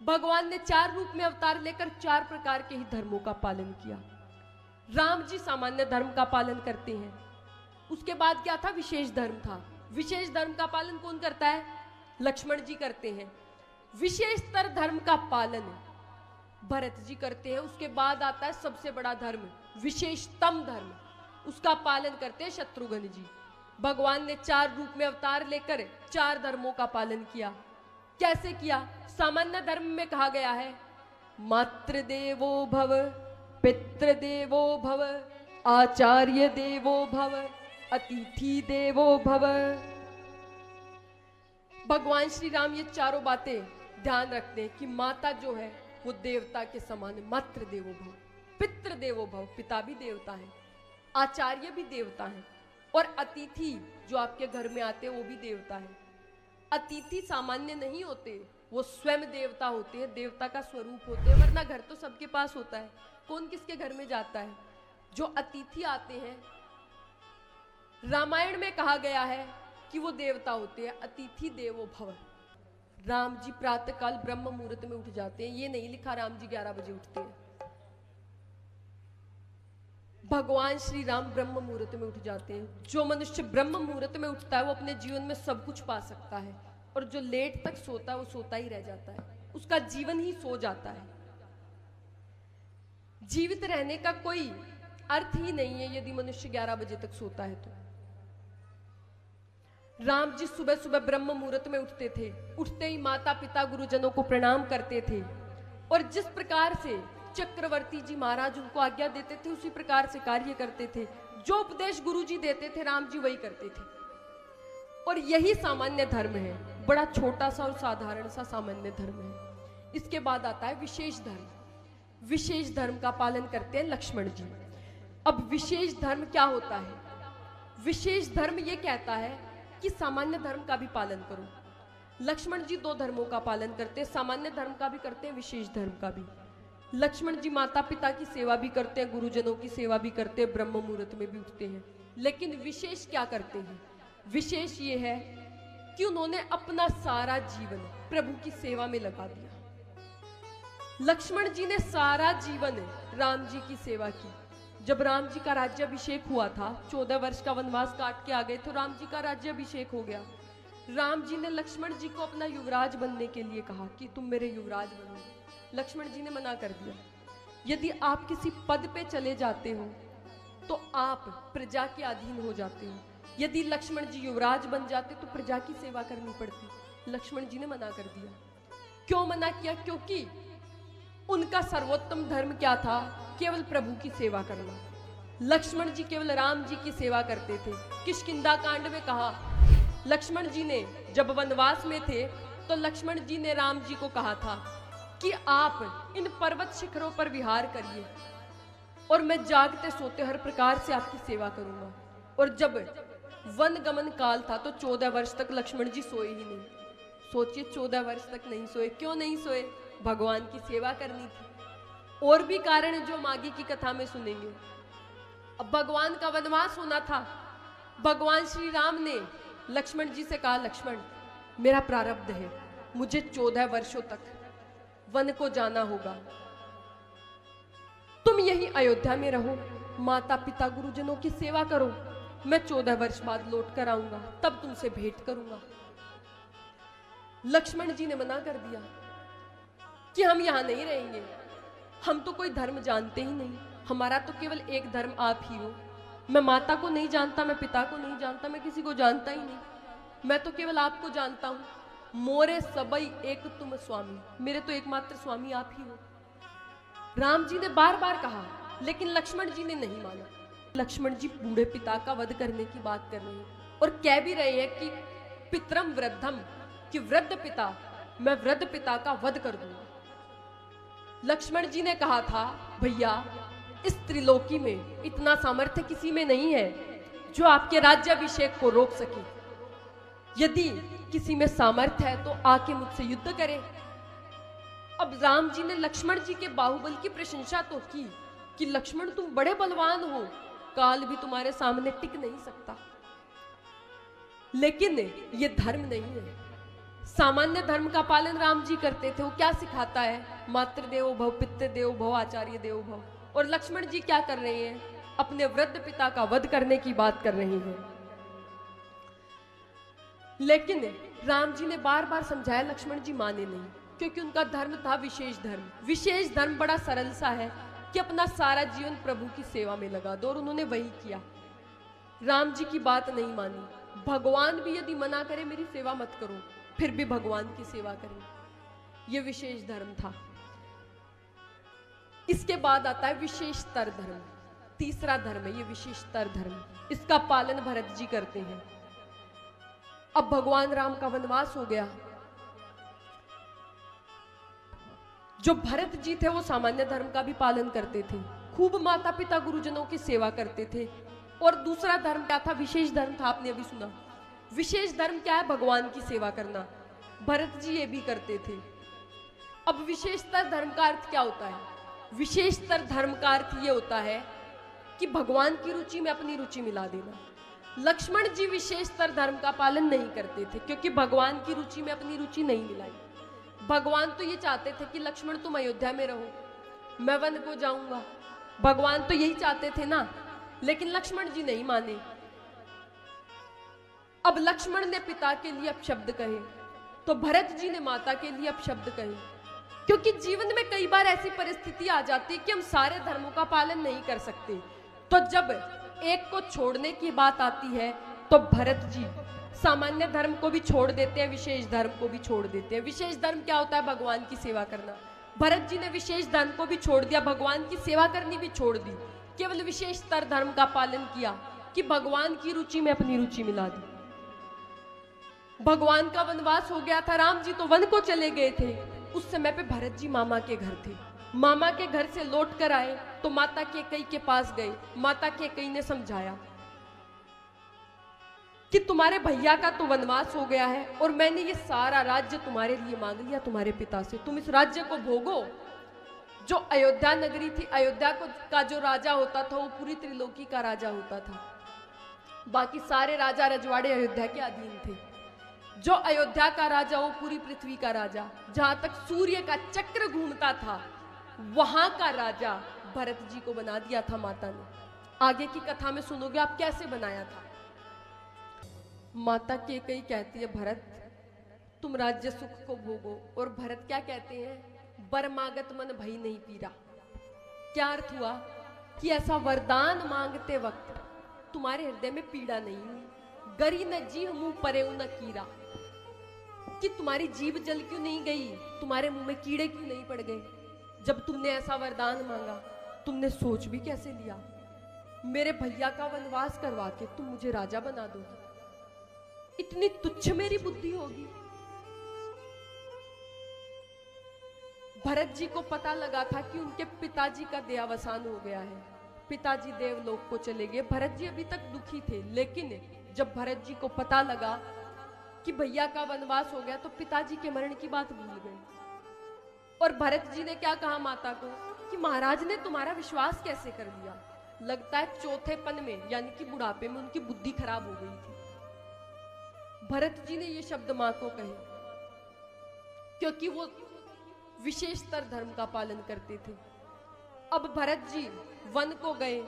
भगवान ने 4 रूप में अवतार लेकर 4 प्रकार के ही धर्मों का पालन किया। राम जी सामान्य धर्म का पालन करते हैं। उसके बाद क्या था? विशेष धर्म था। विशेष धर्म का पालन कौन करता है? लक्ष्मण जी करते हैं। विशेषतर धर्म का पालन भरत जी करते हैं। उसके बाद आता है सबसे बड़ा धर्म, विशेषतम धर्म, उसका पालन करते हैं शत्रुघ्न जी। भगवान ने 4 रूप में अवतार लेकर 4 धर्मों का पालन किया। कैसे किया? सामान्य धर्म में कहा गया है मातृदेवो भव, पितृदेवो भव, आचार्य देवो भव, अतिथि देवो भव। भगवान श्री राम ये चारों बातें ध्यान रखते हैं कि माता जो है वो देवता के समान है, मातृदेवो भव, पितृदेवो भव, पिता भी देवता है, आचार्य भी देवता है, और अतिथि जो आपके घर में आते हैं वो भी देवता है। अतिथि सामान्य नहीं होते, वो स्वयं देवता होते हैं, देवता का स्वरूप होते हैं, वरना घर तो सबके पास होता है, कौन किसके घर में जाता है। जो अतिथि आते हैं, रामायण में कहा गया है कि वो देवता होते हैं, अतिथि देवो भव। राम जी प्रातः काल ब्रह्म मुहूर्त में उठ जाते हैं, ये नहीं लिखा राम जी 11 बजे उठते हैं। भगवान श्री राम ब्रह्म मुहूर्त में उठ जाते हैं। जो मनुष्य ब्रह्म मुहूर्त में उठता है वो अपने जीवन में सब कुछ पा सकता है, और जो लेट तक सोता है वो सोता ही रह जाता है, उसका जीवन ही सो जाता है। जीवित रहने का कोई अर्थ ही नहीं है यदि मनुष्य 11 बजे तक सोता है तो। राम जी सुबह सुबह ब्रह्म मुहूर्त में उठते थे, उठते ही माता पिता गुरुजनों को प्रणाम करते थे, और जिस प्रकार से चक्रवर्ती जी महाराज उनको आज्ञा देते थे उसी प्रकार से कार्य करते थे। जो उपदेश गुरु जी देते थे राम जी वही करते थे, और यही सामान्य धर्म है, बड़ा छोटा सा और साधारण सा सामान्य धर्म है। इसके बाद आता है विशेष धर्म। विशेष धर्म का पालन करते हैं लक्ष्मण जी। अब विशेष धर्म क्या होता है? विशेष धर्म ये कहता है कि सामान्य धर्म का भी पालन करो। लक्ष्मण जी 2 धर्मों का पालन करते हैं, सामान्य धर्म का भी करते हैं, विशेष धर्म का भी। लक्ष्मण जी माता पिता की सेवा भी करते हैं, गुरुजनों की सेवा भी करते हैं, ब्रह्म मुहूर्त में भी उठते हैं। लेकिन विशेष क्या करते हैं? विशेष ये है कि उन्होंने अपना सारा जीवन प्रभु की सेवा में लगा दिया। लक्ष्मण जी ने सारा जीवन राम जी की सेवा की। जब राम जी का राज्याभिषेक हुआ था, 14 वर्ष का वनवास काट के आ गए तो राम जी का राज्याभिषेक हो गया। राम जी ने लक्ष्मण जी को अपना युवराज बनने के लिए कहा कि तुम मेरे युवराज बनो। लक्ष्मण जी ने मना कर दिया। यदि आप किसी पद पे चले जाते हो तो आप प्रजा के अधीन हो जाते हो। यदि लक्ष्मण जी युवराज बन जाते तो प्रजा की सेवा करनी पड़ती। लक्ष्मण जी ने मना कर दिया। क्यों मना किया? क्योंकि उनका सर्वोत्तम धर्म क्या था? केवल प्रभु की सेवा करना। लक्ष्मण जी केवल राम जी की सेवा करते थे। किष्किंधा कांड में कहा, लक्ष्मण जी ने जब वनवास में थे तो लक्ष्मण जी ने राम जी को कहा था कि आप इन पर्वत शिखरों पर विहार करिए और मैं जागते सोते हर प्रकार से आपकी सेवा करूंगा। और जब वन गमन काल था तो 14 वर्ष तक लक्ष्मण जी सोए ही नहीं। सोचिए, 14 वर्ष तक नहीं सोए। क्यों नहीं सोए? भगवान की सेवा करनी थी। और भी कारण है जो हम आगे की कथा में सुनेंगे। अब भगवान का वनवास होना था। भगवान श्री राम ने लक्ष्मण जी से कहा, लक्ष्मण मेरा प्रारब्ध है, मुझे 14 वर्षों तक वन को जाना होगा, तुम यही अयोध्या में रहो, माता पिता गुरुजनों की सेवा करो, मैं 14 वर्ष बाद लौट कर आऊंगा, तब तुमसे भेंट करूंगा। लक्ष्मण जी ने मना कर दिया कि हम यहां नहीं रहेंगे, हम तो कोई धर्म जानते ही नहीं, हमारा तो केवल एक धर्म आप ही हो। मैं माता को नहीं जानता, मैं पिता को नहीं जानता, मैं किसी को जानता ही नहीं, मैं तो केवल आपको जानता हूं। मोरे सबई एक तुम स्वामी, मेरे तो एकमात्र स्वामी आप ही हो। राम जी ने बार बार कहा, लेकिन लक्ष्मण जी ने नहीं माना। लक्ष्मण जी बूढ़े पिता का वध करने की बात कर रहे हैं और कह भी रहे हैं कि पितरम वृद्धम, कि वृद्ध पिता, मैं वृद्ध पिता का वध कर दूंगा। लक्ष्मण जी ने कहा था, भैया इस त्रिलोकी में इतना सामर्थ्य किसी में नहीं है जो आपके राज्याभिषेक को रोक सके। यदि किसी में सामर्थ्य है तो आके मुझसे युद्ध करे। अब राम जी ने लक्ष्मण जी के बाहुबल की प्रशंसा तो की कि लक्ष्मण तुम बड़े बलवान हो, काल भी तुम्हारे सामने टिक नहीं सकता। लेकिन ये धर्म नहीं है। सामान्य धर्म का पालन राम जी करते थे। वो क्या सिखाता है? मातृदेवो भव, पितृदेवो भव, आचार्य देवो भव। और लक्ष्मण जी क्या कर रहे हैं? अपने वृद्ध पिता का वध करने की बात कर रहे हैं। लेकिन राम जी ने बार बार समझाया, लक्ष्मण जी माने नहीं, क्योंकि उनका धर्म था विशेष धर्म। विशेष धर्म बड़ा सरल सा है कि अपना सारा जीवन प्रभु की सेवा में लगा दो, और उन्होंने वही किया। राम जी की बात नहीं मानी। भगवान भी यदि मना करे मेरी सेवा मत करो, फिर भी भगवान की सेवा करें। यह विशेष धर्म था। इसके बाद आता है विशेषतर धर्म। तीसरा धर्म है ये विशेषतर धर्म। इसका पालन भरत जी करते हैं। अब भगवान राम का वनवास हो गया। जो भरत जी थे वो सामान्य धर्म का भी पालन करते थे, खूब माता पिता गुरुजनों की सेवा करते थे। और दूसरा धर्म क्या था? विशेष धर्म था। आपने अभी सुना। विशेष धर्म क्या है? भगवान की सेवा करना। भरत जी ये भी करते थे। अब विशेषतर धर्म का अर्थ क्या होता है? विशेषतर धर्म का अर्थ ये होता है कि भगवान की रुचि में अपनी रुचि मिला देना। लक्ष्मण जी विशेषतर धर्म का पालन नहीं करते थे, क्योंकि भगवान की रुचि में अपनी रुचि नहीं मिलाई। भगवान तो ये चाहते थे कि लक्ष्मण तुम अयोध्या में रहो, मैं वन को जाऊंगा। भगवान तो यही चाहते थे ना, लेकिन लक्ष्मण जी नहीं माने। अब लक्ष्मण ने पिता के लिए अपशब्द कहे, तो भरत जी ने माता के लिए अपशब्द कहे। क्योंकि जीवन में कई बार ऐसी परिस्थिति आ जाती है कि हम सारे धर्मों का पालन नहीं कर सकते। तो जब एक को छोड़ने की बात आती है, तो भरत जी सामान्य धर्म को भी छोड़ देते हैं, विशेष धर्म को भी छोड़ देते हैं। विशेष धर्म क्या होता है? भगवान की सेवा करना। भरत जी ने विशेष धर्म को भी छोड़ दिया, भगवान की सेवा करनी भी छोड़ दी, केवल विशेषतर धर्म का पालन किया कि भगवान की रुचि में अपनी रुचि मिला दी। भगवान का वनवास हो गया था, राम जी तो वन को चले गए थे। उस समय पे भरत जी मामा के घर थे। मामा के घर से लौट कर आए तो माता कैकेयी के पास गए। माता कैकेयी ने समझाया कि तुम्हारे भैया का तो वनवास हो गया है, और मैंने ये सारा राज्य तुम्हारे लिए मांग लिया तुम्हारे पिता से, तुम इस राज्य को भोगो। जो अयोध्या नगरी थी, अयोध्या का जो राजा होता था वो पूरी त्रिलोकी का राजा होता था। बाकी सारे राजा रजवाड़े अयोध्या के अधीन थे। जो अयोध्या का राजा वो पूरी पृथ्वी का राजा, जहां तक सूर्य का चक्र घूमता था वहां का राजा भरत जी को बना दिया था माता ने। आगे की कथा में सुनोगे आप कैसे बनाया था। माता कैकेयी कहती है भरत तुम राज्य सुख को भोगो, और भरत क्या कहते हैं? बरमागत मन भई नहीं पीरा। क्या अर्थ हुआ? कि ऐसा वरदान मांगते वक्त तुम्हारे हृदय में पीड़ा नहीं हुई। गरी न जीह मुंह परे न कीरा, कि तुम्हारी जीभ जल क्यों नहीं गई, तुम्हारे मुंह में कीड़े क्यों नहीं पड़ गए। जब तुमने ऐसा वरदान मांगा, तुमने सोच भी कैसे लिया? मेरे भैया का वनवास करवा के तुम मुझे राजा बना दोगी? इतनी तुच्छ मेरी बुद्धि होगी? भरत जी को पता लगा था कि उनके पिताजी का देहावसान हो गया है। पिताजी देवलोक को चले गए। भरत जी अभी तक दुखी थे, लेकिन जब भरत जी को पता लगा कि भैया का वनवास हो गया तो पिताजी के मरण की बात भूल गए। और भरत जी ने क्या कहा माता को कि महाराज ने तुम्हारा विश्वास कैसे कर लिया? लगता है चौथेपन में यानी कि बुढ़ापे में उनकी बुद्धि खराब हो गई थी। भरत जी ने ये शब्द मां को कहे क्योंकि वो विशेषतर धर्म का पालन करते थे। अब भरत जी वन को गए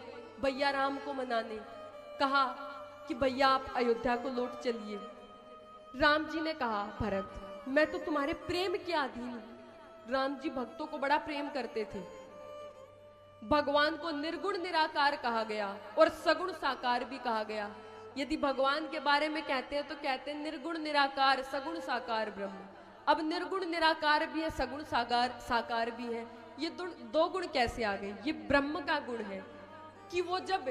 भैया राम को मनाने। कहा कि भैया आप अयोध्या को लौट चलिए। राम जी ने कहा भरत मैं तो तुम्हारे प्रेम के अधीन हूं। राम जी भक्तों को बड़ा प्रेम करते थे। भगवान को निर्गुण निराकार कहा गया और सगुण साकार भी कहा गया। यदि भगवान के बारे में कहते हैं तो कहते हैं निर्गुण निराकार सगुण साकार ब्रह्म। अब निर्गुण निराकार भी है, सगुण साकार भी है। ये दो गुण कैसे आ गए? ये ब्रह्म का गुण है कि वो जब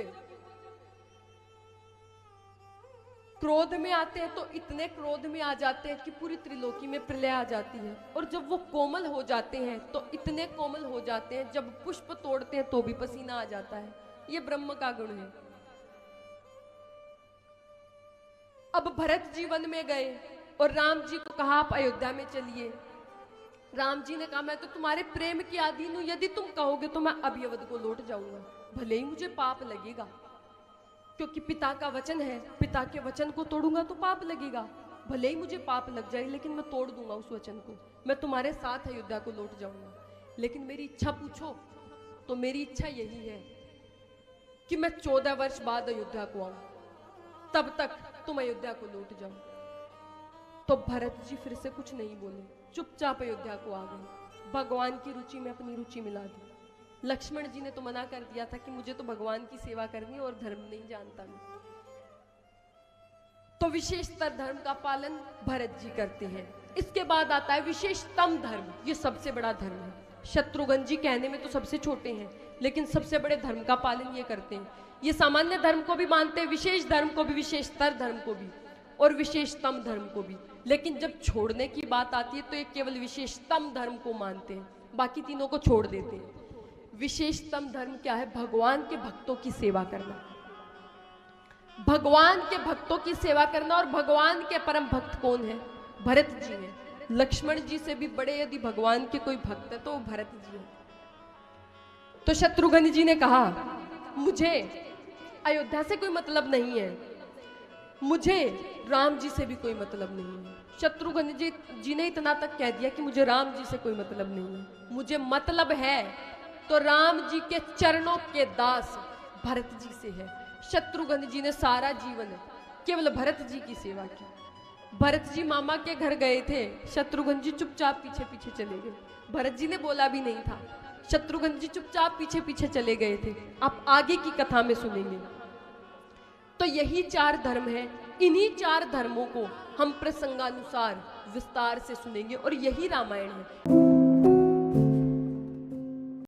क्रोध में आते हैं तो इतने क्रोध में आ जाते हैं कि पूरी त्रिलोकी में प्रलय आ जाती है। और जब वो कोमल हो जाते हैं तो इतने कोमल हो जाते हैं, जब पुष्प तोड़ते हैं तो भी पसीना आ जाता है। ये ब्रह्म का गुण है। अब भरत जी वन में गए और राम जी को कहा आप अयोध्या में चलिए। राम जी ने कहा मैं तो तुम्हारे प्रेम की अधीन हूं, यदि तुम कहोगे तो मैं अवध को लौट जाऊंगा, भले ही मुझे पाप लगेगा, क्योंकि पिता का वचन है, पिता के वचन को तोड़ूंगा तो पाप लगेगा। भले ही मुझे पाप लग जाए, लेकिन मैं तोड़ दूंगा उस वचन को, मैं तुम्हारे साथ अयोध्या को लौट जाऊंगा। लेकिन मेरी इच्छा पूछो तो मेरी इच्छा यही है कि मैं 14 वर्ष बाद अयोध्या को आऊं, तब तक तुम अयोध्या को लौट जाओ। तो भरत जी फिर से कुछ नहीं बोले, चुपचाप अयोध्या को आ गए। भगवान की रुचि में अपनी रुचि मिला दी। लक्ष्मण जी ने तो मना कर दिया था कि मुझे तो भगवान की सेवा करनी है और धर्म नहीं जानता मैं। तो विशेषतर धर्म का पालन भरत जी करते हैं। इसके बाद आता है विशेषतम धर्म, ये सबसे बड़ा धर्म है। शत्रुघ्न जी कहने में तो सबसे छोटे हैं, लेकिन सबसे बड़े धर्म का पालन ये करते हैं। ये सामान्य धर्म को भी मानते हैं, विशेष धर्म को भी, विशेषतर धर्म को भी और विशेषतम धर्म को भी। लेकिन जब छोड़ने की बात आती है तो ये केवल विशेषतम धर्म को मानते हैं, बाकी तीनों को छोड़ देते हैं। विशेषतम धर्म क्या है? भगवान के भक्तों की सेवा करना, भगवान के भक्तों की सेवा करना। और भगवान के परम भक्त कौन है? भरत जी हैं। लक्ष्मण जी से भी बड़े यदि भगवान के कोई भक्त है तो वो भरत जी हैं। तो शत्रुघ्न जी ने कहा, मुझे अयोध्या से कोई मतलब नहीं है, मुझे राम जी से भी कोई मतलब नहीं है। शत्रुघ्न जी ने इतना तक कह दिया कि मुझे राम जी से कोई मतलब नहीं है, मुझे मतलब है तो राम जी के चरणों के दास भरत जी से है। शत्रुघ्न जी ने सारा जीवन केवल भरत जी की सेवा की। भरत जी मामा के घर गए थे, शत्रुघ्न जी चुपचाप पीछे पीछे चले गए। भरत जी ने बोला भी नहीं था, शत्रुघ्न जी चुपचाप पीछे पीछे चले गए थे। आप आगे की कथा में सुनेंगे। तो यही 4 धर्म है, इन्हीं 4 धर्मों को हम प्रसंगानुसार विस्तार से सुनेंगे और यही रामायण है।